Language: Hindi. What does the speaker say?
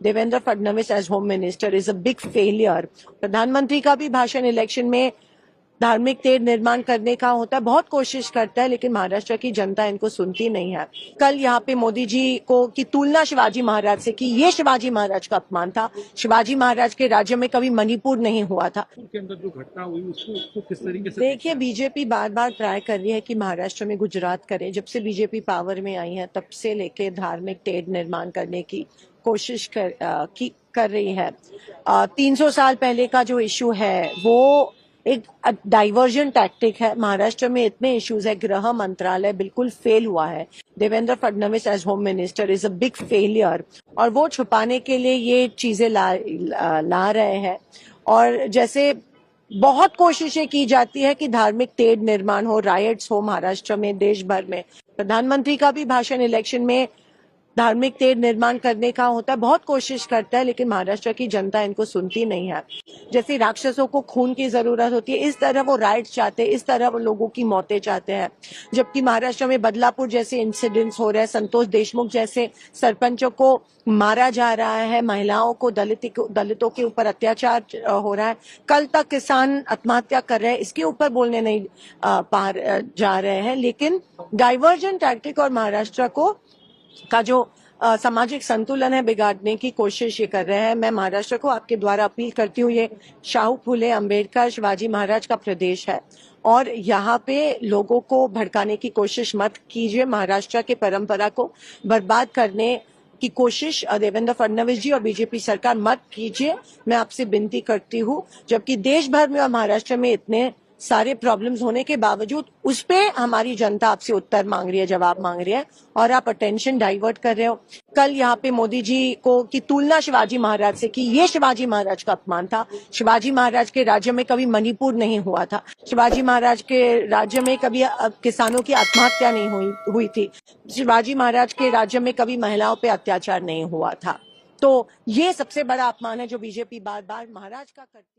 Devendra Fadnavis age home minister is a big failure. प्रधानमंत्री का भी भाषण इलेक्शन में धार्मिक तेढ़ निर्माण करने का होता है, बहुत कोशिश करता है, लेकिन महाराष्ट्र की जनता इनको सुनती नहीं है। कल यहाँ पे मोदी जी को की तुलना शिवाजी महाराज से की, ये शिवाजी महाराज का अपमान था। शिवाजी महाराज के राज्य में कभी मणिपुर नहीं हुआ था। के अंदर जो घटना हुई उसको किस तरीके से देखिए, बीजेपी बार बार ट्राई कर रही है कि महाराष्ट्र में गुजरात करे। जब से बीजेपी पावर में आई है तब से लेके धार्मिक तेढ़ निर्माण करने की कोशिश कर रही है। 300 साल पहले का जो इशू है वो एक डाइवर्जन टैक्टिक है। महाराष्ट्र में इतने इश्यूज है, गृह मंत्रालय बिल्कुल फेल हुआ है। Devendra Fadnavis age home minister is a big failure, और वो छुपाने के लिए ये चीजें ला रहे हैं। और जैसे बहुत कोशिशें की जाती है कि धार्मिक तेढ़ निर्माण हो, रायट्स हो महाराष्ट्र में, देश भर में। प्रधानमंत्री का भी भाषण इलेक्शन में धार्मिक तेढ़ निर्माण करने का होता है, बहुत कोशिश करता है, लेकिन महाराष्ट्र की जनता इनको सुनती नहीं है। जैसे राक्षसों को खून की जरूरत होती है, इस तरह वो राइट्स चाहते हैं, इस तरह वो लोगों की मौतें चाहते हैं। जबकि महाराष्ट्र में बदलापुर जैसे इंसिडेंट्स हो रहे हैं, संतोष देशमुख जैसे सरपंचों को मारा जा रहा है, महिलाओं को, दलितों के ऊपर अत्याचार हो रहा है। कल तक किसान आत्महत्या कर रहे हैं, इसके ऊपर बोलने नहीं जा रहे हैं। लेकिन डाइवर्जन टैक्टिक और महाराष्ट्र का जो सामाजिक संतुलन है बिगाड़ने की कोशिश ये कर रहे हैं। मैं महाराष्ट्र को आपके द्वारा अपील करती हूँ, ये शाहू फुले अंबेडकर शिवाजी महाराज का प्रदेश है और यहाँ पे लोगों को भड़काने की कोशिश मत कीजिए। महाराष्ट्र के परंपरा को बर्बाद करने की कोशिश देवेंद्र फडणवीस जी और बीजेपी सरकार मत कीजिए, मैं आपसे विनती करती हूँ। जबकि देश भर में और महाराष्ट्र में इतने सारे प्रॉब्लम्स होने के बावजूद उस पे हमारी जनता आपसे उत्तर मांग रही है, जवाब मांग रही है, और आप अटेंशन डाइवर्ट कर रहे हो। कल यहाँ पे मोदी जी को की तुलना शिवाजी महाराज से की, ये शिवाजी महाराज का अपमान था। शिवाजी महाराज के राज्य में कभी मणिपुर नहीं हुआ था। शिवाजी महाराज के राज्य में कभी किसानों की आत्महत्या नहीं हुई थी। शिवाजी महाराज के राज्य में कभी महिलाओं पे अत्याचार नहीं हुआ था। तो ये सबसे बड़ा अपमान है जो बीजेपी बार बार महाराज का करती है।